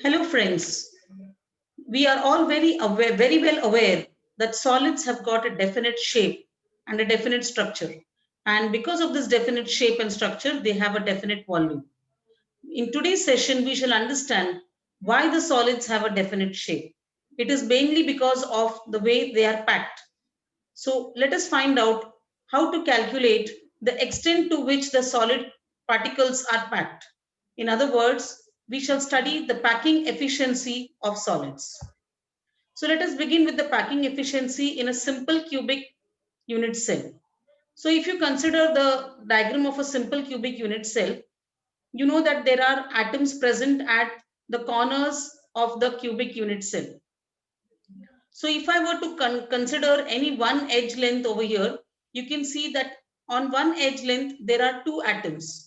Hello friends, we are all very well aware that solids have got a definite shape and a definite structure. And because of this definite shape and structure, they have a definite volume. In today's session, we shall understand why the solids have a definite shape. It is mainly because of the way they are packed. So let us find out how to calculate the extent to which the solid particles are packed. In other words, we shall study the packing efficiency of solids. So let us begin with the packing efficiency in a simple cubic unit cell. So if you consider the diagram of a simple cubic unit cell, you know that there are atoms present at the corners of the cubic unit cell. So if I were to consider any one edge length over here, you can see that on one edge length, there are two atoms.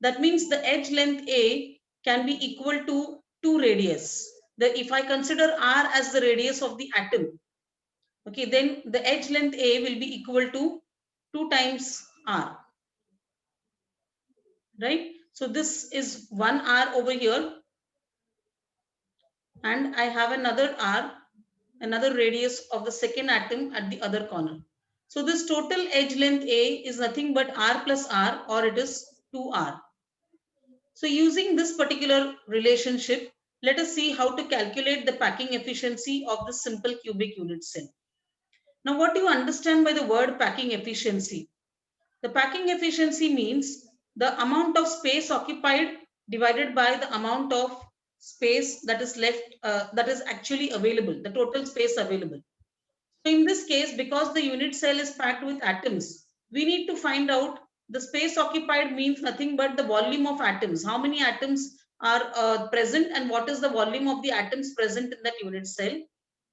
That means the edge length A can be equal to 2 radius. If I consider R as the radius of the atom, okay, then the edge length A will be equal to 2 times R, right? So this is 1 R over here, and I have another R, another radius of the second atom at the other corner. So this total edge length A is nothing but R plus R, or it is 2R. So using this particular relationship, let us see how to calculate the packing efficiency of the simple cubic unit cell. Now, what do you understand by the word packing efficiency? The packing efficiency means the amount of space occupied divided by the amount of space that is left, that is actually available, the total space available. So in this case, because the unit cell is packed with atoms, we need to find out the space occupied means nothing but the volume of atoms. How many atoms are present and what is the volume of the atoms present in that unit cell?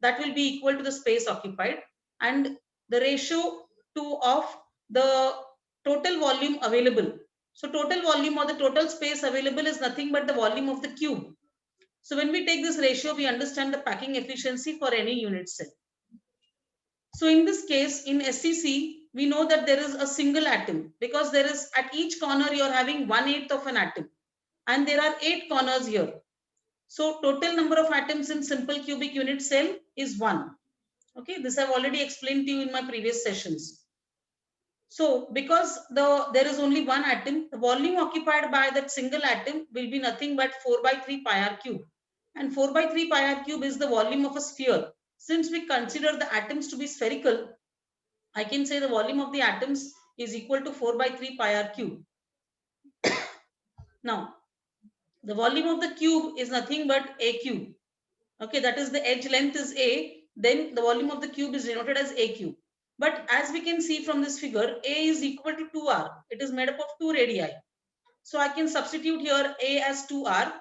That will be equal to the space occupied, and the ratio to of the total volume available. So total volume or the total space available is nothing but the volume of the cube. So when we take this ratio, we understand the packing efficiency for any unit cell. So in this case, in SCC, we know that there is a single atom because there is at each corner you are having 1/8 of an atom, and there are 8 corners here. So total number of atoms in simple cubic unit cell is 1. Okay, this I've already explained to you in my previous sessions. So because there is only one atom, the volume occupied by that single atom will be nothing but 4 by 3 pi r cube. And 4 by 3 pi r cube is the volume of a sphere. Since we consider the atoms to be spherical, I can say the volume of the atoms is equal to 4 by 3 pi r cube. Now, the volume of the cube is nothing but a cube. Okay, that is the edge length is a, then the volume of the cube is denoted as a cube. But as we can see from this figure, a is equal to 2r. It is made up of 2 radii. So I can substitute here a as 2r.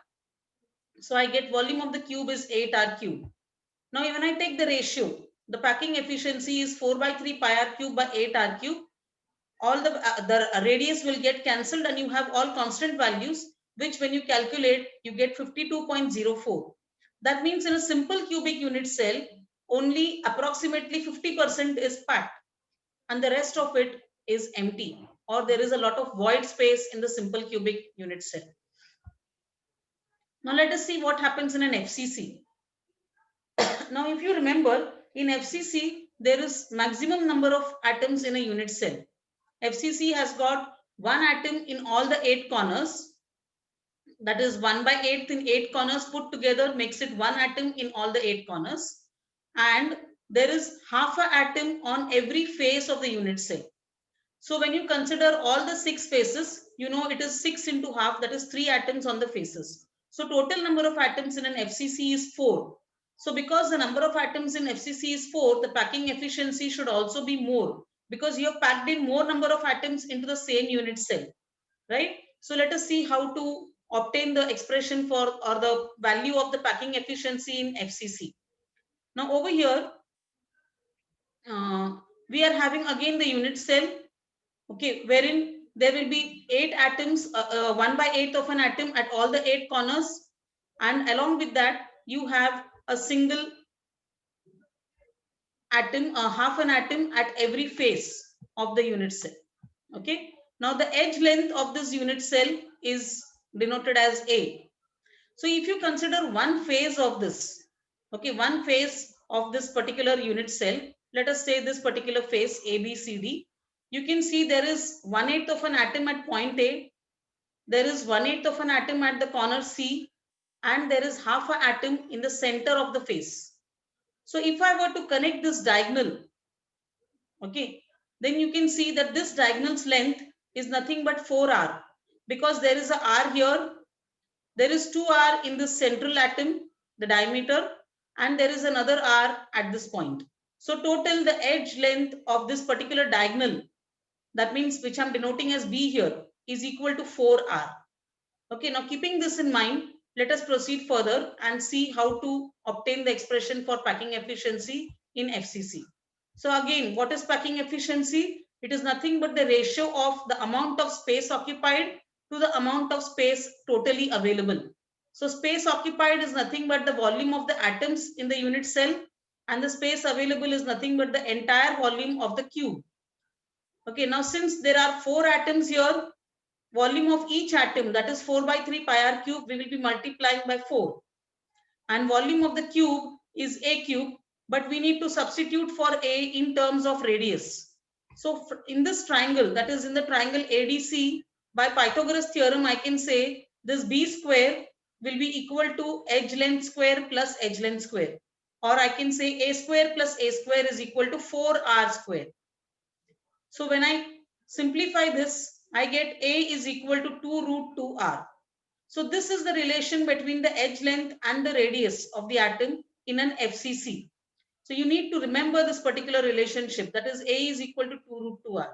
So I get volume of the cube is 8r cube. Now when I take the ratio, the packing efficiency is 4 by 3 pi r cube by 8r cube. All the radius will get cancelled and you have all constant values, which when you calculate, you get 52.04. That means in a simple cubic unit cell, only approximately 50% is packed and the rest of it is empty, or there is a lot of void space in the simple cubic unit cell. Now let us see what happens in an FCC. Now if you remember, in FCC, there is maximum number of atoms in a unit cell. FCC has got one atom in all the 8 corners. That is 1 by 8 in 8 corners put together makes it one atom in all the 8 corners. And there is half an atom on every face of the unit cell. So when you consider all the 6 faces, you know it is 6 into half, that is 3 atoms on the faces. So total number of atoms in an FCC is 4. So because the number of atoms in FCC is 4, the packing efficiency should also be more, because you have packed in more number of atoms into the same unit cell, right? So let us see how to obtain the expression for or the value of the packing efficiency in FCC. Now over here, we are having again the unit cell, okay, wherein there will be 8 atoms, 1 by 8 of an atom at all the 8 corners, and along with that you have a single atom, half an atom at every face of the unit cell. Okay, now the edge length of this unit cell is denoted as a. So if you consider one phase of this, okay, one phase of this particular unit cell, let us say this particular phase A, B, C, D, you can see there is 1/8 of an atom at point A, there is 1/8 of an atom at the corner C, and there is half an atom in the center of the face. So if I were to connect this diagonal, okay, then you can see that this diagonal's length is nothing but 4r, because there is a r here, there is 2r in the central atom, the diameter, and there is another r at this point. So total the edge length of this particular diagonal, that means which I'm denoting as B here, is equal to 4r. Okay, now keeping this in mind, let us proceed further and see how to obtain the expression for packing efficiency in FCC. So again, what is packing efficiency? It is nothing but the ratio of the amount of space occupied to the amount of space totally available. So space occupied is nothing but the volume of the atoms in the unit cell, and the space available is nothing but the entire volume of the cube. Okay, now since there are 4 atoms here, volume of each atom, that is 4 by 3 pi r cube, we will be multiplying by 4. And volume of the cube is a cube, but we need to substitute for a in terms of radius. So in this triangle, that is in the triangle ADC, by Pythagoras theorem, I can say this b square will be equal to edge length square plus edge length square. Or I can say a square plus a square is equal to 4r square. So when I simplify this, I get a is equal to 2 root 2r. So this is the relation between the edge length and the radius of the atom in an FCC. So you need to remember this particular relationship, that is a is equal to 2 root 2r.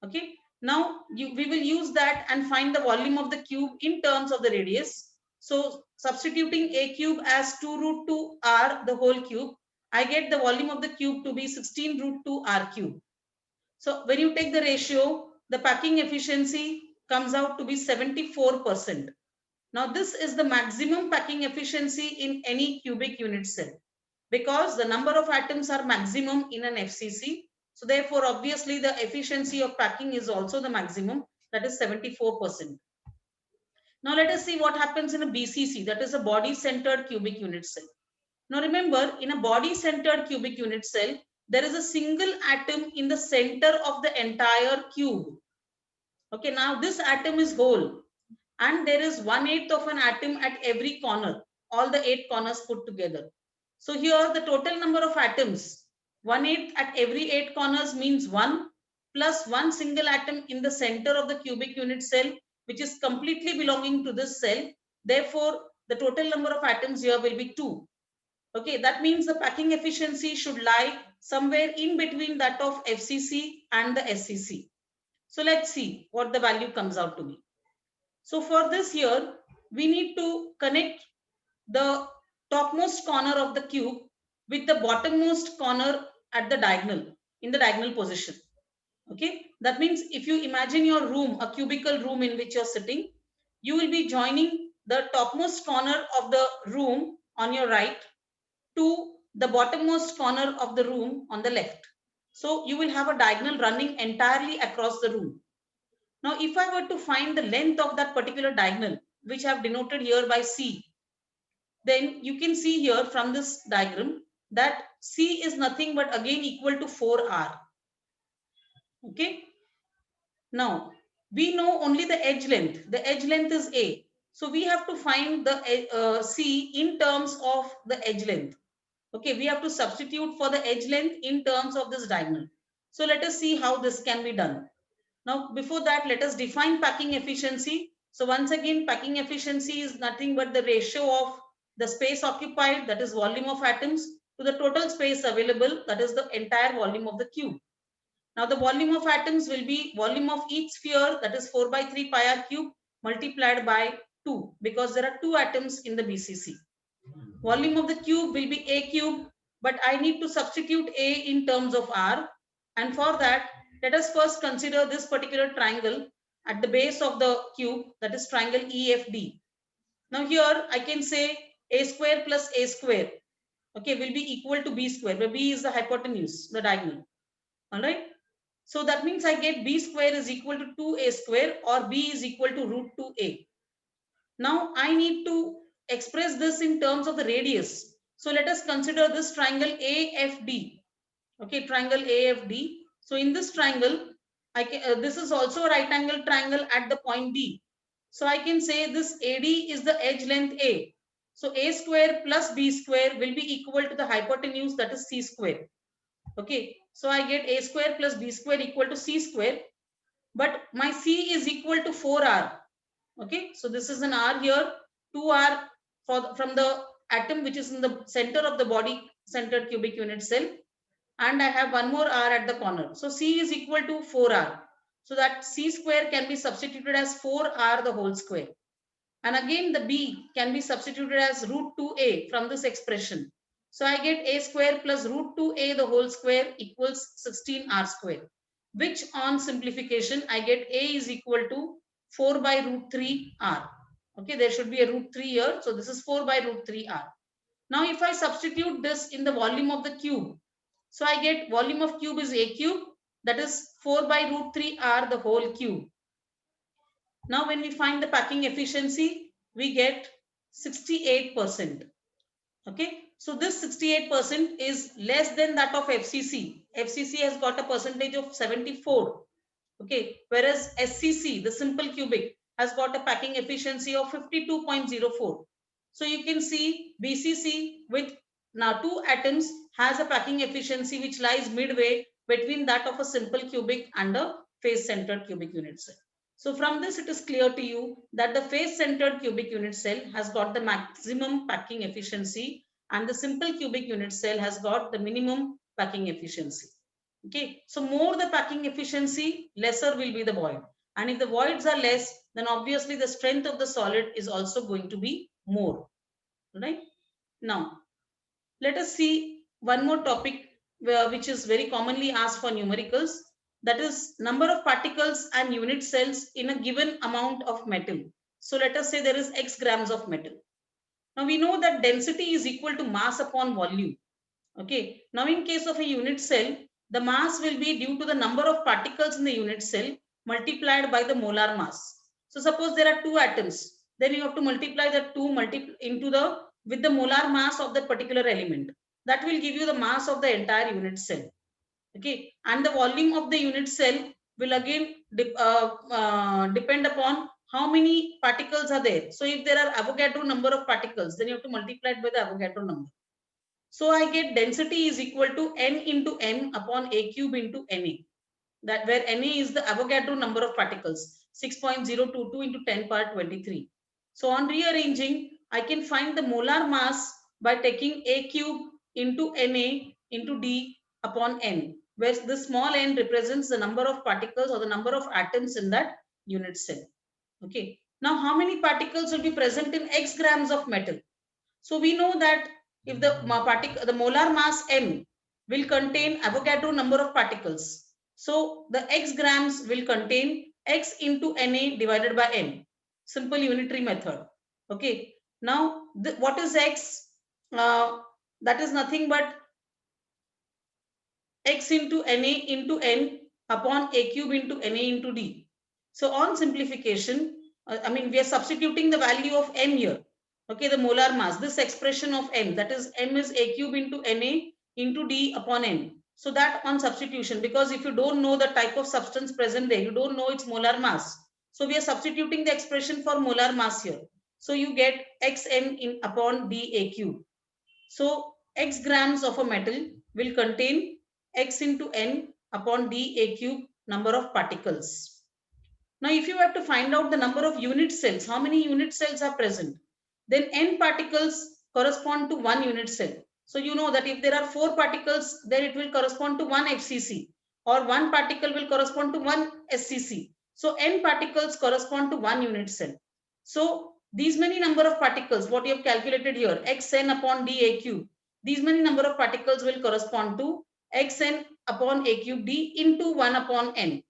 Okay. Now we will use that and find the volume of the cube in terms of the radius. So substituting a cube as 2 root 2r the whole cube, I get the volume of the cube to be 16 root 2r cube. So when you take the ratio, the packing efficiency comes out to be 74%. Now this is the maximum packing efficiency in any cubic unit cell, because the number of atoms are maximum in an FCC. So therefore, obviously the efficiency of packing is also the maximum, that is 74%. Now let us see what happens in a BCC, that is a body centered cubic unit cell. Now remember, in a body centered cubic unit cell, there is a single atom in the center of the entire cube. Okay, now this atom is whole, and there is 1/8 of an atom at every corner, all the 8 corners put together. So here the total number of atoms, 1/8 at every 8 corners means 1, plus one single atom in the center of the cubic unit cell, which is completely belonging to this cell. Therefore, the total number of atoms here will be 2. Okay, that means the packing efficiency should lie somewhere in between that of FCC and the SCC. So let's see what the value comes out to be. So for this here, we need to connect the topmost corner of the cube with the bottommost corner at the diagonal, in the diagonal position. Okay, that means if you imagine your room, a cubicle room in which you're sitting, you will be joining the topmost corner of the room on your right to the bottommost corner of the room on the left. So you will have a diagonal running entirely across the room. Now, if I were to find the length of that particular diagonal, which I have denoted here by C, then you can see here from this diagram that C is nothing but again equal to 4R. Okay. Now, we know only the edge length. The edge length is A. So we have to find the C in terms of the edge length. Okay, we have to substitute for the edge length in terms of this diagonal. So let us see how this can be done. Now, before that, let us define packing efficiency. So once again, packing efficiency is nothing but the ratio of the space occupied, that is volume of atoms, to the total space available, that is the entire volume of the cube. Now, the volume of atoms will be volume of each sphere, that is 4 by 3 pi r cube multiplied by 2, because there are 2 atoms in the BCC. Volume of the cube will be a cube, but I need to substitute a in terms of r. And for that, let us first consider this particular triangle at the base of the cube, that is triangle EFD. Now here I can say a square plus a square, okay, will be equal to b square, where b is the hypotenuse, the diagonal. All right. So that means I get b square is equal to 2a square, or b is equal to root 2a. Now I need to express this in terms of the radius. So let us consider this triangle AFD. Okay, triangle AFD. So in this triangle, this is also a right angle triangle at the point D. So I can say this AD is the edge length A. So A square plus B square will be equal to the hypotenuse, that is C square. Okay, so I get A square plus B square equal to C square, but my C is equal to 4R. Okay, so this is an R here, 2R from the atom which is in the center of the body centered cubic unit cell, and I have one more R at the corner. So C is equal to 4R. So that C square can be substituted as 4R the whole square. And again the B can be substituted as root 2A from this expression. So I get A square plus root 2A the whole square equals 16R square, which on simplification I get A is equal to 4 by root 3R. Okay, there should be a root 3 here. So this is 4 by root 3R. Now if I substitute this in the volume of the cube, so I get volume of cube is A cube, that is 4 by root 3R the whole cube. Now when we find the packing efficiency, we get 68%. Okay, so this 68% is less than that of FCC. FCC has got a percentage of 74. Okay, whereas SCC, the simple cubic, has got a packing efficiency of 52.04. So you can see BCC with now 2 atoms has a packing efficiency which lies midway between that of a simple cubic and a face-centered cubic unit cell. So from this it is clear to you that the face-centered cubic unit cell has got the maximum packing efficiency and the simple cubic unit cell has got the minimum packing efficiency. Okay, so more the packing efficiency, lesser will be the void. And if the voids are less, then obviously the strength of the solid is also going to be more. Right? Now, let us see one more topic which is very commonly asked for numericals. That is number of particles and unit cells in a given amount of metal. So let us say there is X grams of metal. Now we know that density is equal to mass upon volume. Okay. Now in case of a unit cell, the mass will be due to the number of particles in the unit cell multiplied by the molar mass. So suppose there are 2 atoms, then you have to multiply the 2 with the molar mass of that particular element. That will give you the mass of the entire unit cell. Okay, and the volume of the unit cell will again depend upon how many particles are there. So if there are Avogadro number of particles, then you have to multiply it by the Avogadro number. So I get density is equal to n into n upon a cube into Na. That where Na is the Avogadro number of particles, 6.022 into 10 power 23. So on rearranging, I can find the molar mass by taking a cube into Na into d upon n, where the small n represents the number of particles or the number of atoms in that unit cell. Okay. Now, how many particles will be present in X grams of metal? So we know that if the molar mass m will contain Avogadro number of particles, so the X grams will contain X into Na divided by n. Simple unitary method. Okay. Now, what is X? That is nothing but X into Na into n upon a cube into Na into d. So on simplification, we are substituting the value of m here. Okay, the molar mass, this expression of m, that is m is a cube into Na into d upon n. So that on substitution, because if you don't know the type of substance present there, you don't know its molar mass. So we are substituting the expression for molar mass here. So you get xn in upon d a cube. So X grams of a metal will contain X into n upon d a cube number of particles. Now, if you have to find out the number of unit cells, how many unit cells are present, then n particles correspond to one unit cell. So you know that if there are 4 particles, then it will correspond to one FCC, or 1 particle will correspond to one SCC. So n particles correspond to one unit cell. So these many number of particles, what you have calculated here, xn upon d a cube, these many number of particles will correspond to xn upon a cube d into 1 upon n.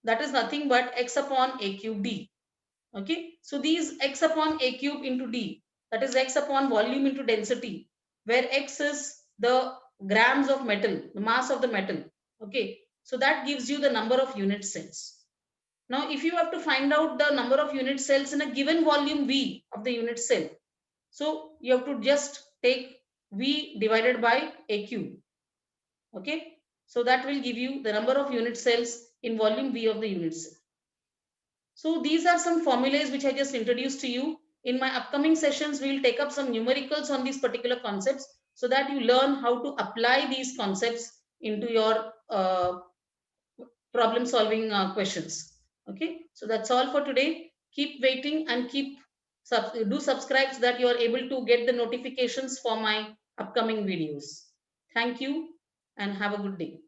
That is nothing but x upon a cube d. Okay, so these x upon a cube into d, that is x upon volume into density, where x is the grams of metal, the mass of the metal. Okay, so that gives you the number of unit cells. Now, if you have to find out the number of unit cells in a given volume V of the unit cell, So you have to just take V divided by AQ. Okay. So that will give you the number of unit cells in volume V of the unit cell. So these are some formulas which I just introduced to you. In my upcoming sessions, we will take up some numericals on these particular concepts so that you learn how to apply these concepts into your problem solving questions. Okay, so that's all for today. Keep waiting and do subscribe so that you are able to get the notifications for my upcoming videos. Thank you and have a good day.